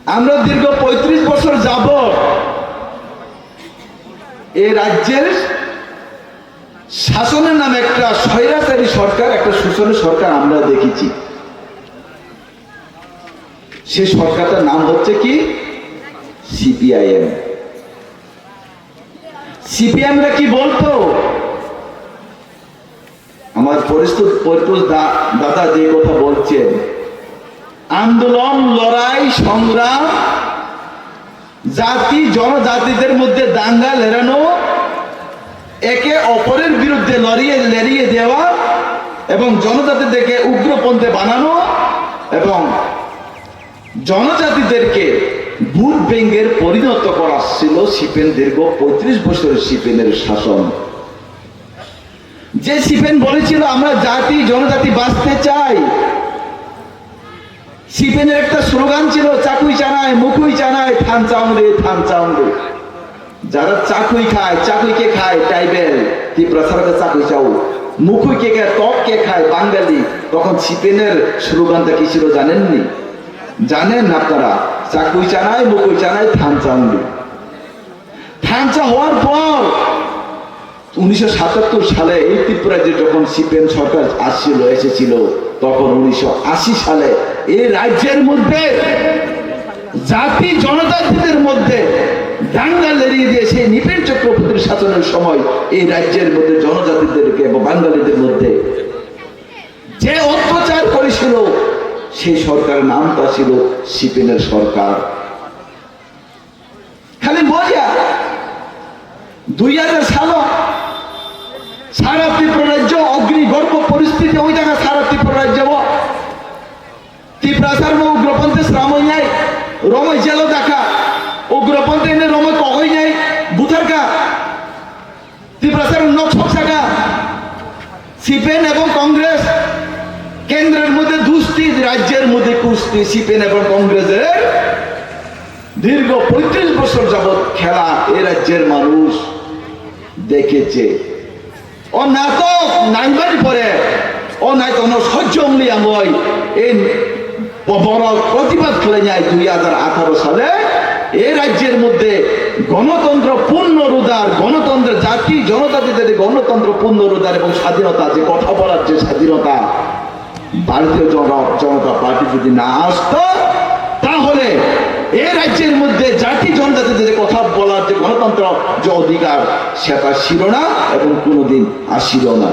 আমরা দীর্ঘ ৩৫ বছর যাবত এই রাজ্যের শাসনের নামে একটা স্বৈরাচারী সরকার, একটা শোষণের সরকার আমরা দেখেছি। সেই সরকারটার নাম হচ্ছে কি? সিপিআইএম। সিপিএমরা কি বলতো? আমার পরিতোষ দাদা যে কথা বলছেন, আন্দোলন, লড়াই, সংগ্রাম, জাতি জনজাতিদের মধ্যে দাঙ্গা লেড়ানো, একে অপরের বিরুদ্ধে লড়িয়ে দেওয়া এবং জনজাতিদেরকে উগ্রপন্থী বানানো এবং জনজাতিদেরকে ভোট ব্যাংকের পরিণত করা ছিল সিপিএন দীর্ঘ ৩৫ বছরের সিপিএনের শাসন। যে সিপিএন বলেছিল আমরা জাতি জনজাতি বাঁচতে চাই। সিপিএনের একটা স্লোগান ছিল, চাকুই চানায় মুখুই চানায় থান চাউন্ডে থান চাউন্ডে। যারা চাকুই খায়, চাকুইকে খায় ট্রাইবেল, ত্রিপুরা চাকুই চাউ, মুখুইকে খায়, টককে খায় বাঙালি। তখন সিপিএনের স্লোগানটা কি ছিল জানেননি? জানেন আপনারা? চাকুই চানায় মুখুই চানায় থান চাউন্ডে। থানচা হওয়ার পর 1977 সালে এই ত্রিপুরায় যখন সিপিএন সরকার এসেছিল, তখন 1980 সালে এই রাজ্যের মধ্যে জাতি জনজাতিদের মধ্যে দাঙ্গা লেড়িয়ে দিয়ে সেই নৃপেন চক্রবর্তীর শাসনের সময় এই রাজ্যের মধ্যে জনজাতিদেরকে এবং বাঙালিদের মধ্যে যে অত্যাচার করেছিল, সেই সরকারের নামটা ছিল সিপিএনের সরকার। খালি মজা। 2000 সাল সারা ত্রিপুরা রাজ্য অগ্নিগর্ভ পরিস্থিতি, ওই জায়গা সারা ত্রিপুরা রাজ্য ত্রিপুরাচার উগ্রপন্থী শ্রামই নাই, রমই জেল দেখা উগ্রপন্থী এনে রমই কহই নাই, বুথারকা ত্রিপুরাচার নকশক থাকা। সিপিএন এবং কংগ্রেস কেন্দ্রের মধ্যে দুস্তি, রাজ্যের মধ্যে কুস্তি। সিপিএন এবং কংগ্রেসের দীর্ঘ ৩৫ বছর যাবৎ খেলা এ রাজ্যের মানুষ দেখেছে। ও নাটক নাইবাড়ি পরে ও নাই তো সহ্য অমলি আমই এই বড় প্রতিবাদ করে যায়। 2018 সালে এই রাজ্যের মধ্যে গণতন্ত্র পুনরুদ্ধার, গণতন্ত্রের জাতি জনজাতিদের গণতন্ত্র পুনরুদ্ধার এবং স্বাধীনতা, যে কথা বলার যে স্বাধীনতা, ভারতীয় জনতা পার্টি যদি না আসতো, তাহলে এই রাজ্যের মধ্যে জাতি জনজাতিদের কথা বলার যে গণতন্ত্র যে অধিকার, সেটা ছিল না এবং কোনোদিন আসিল না।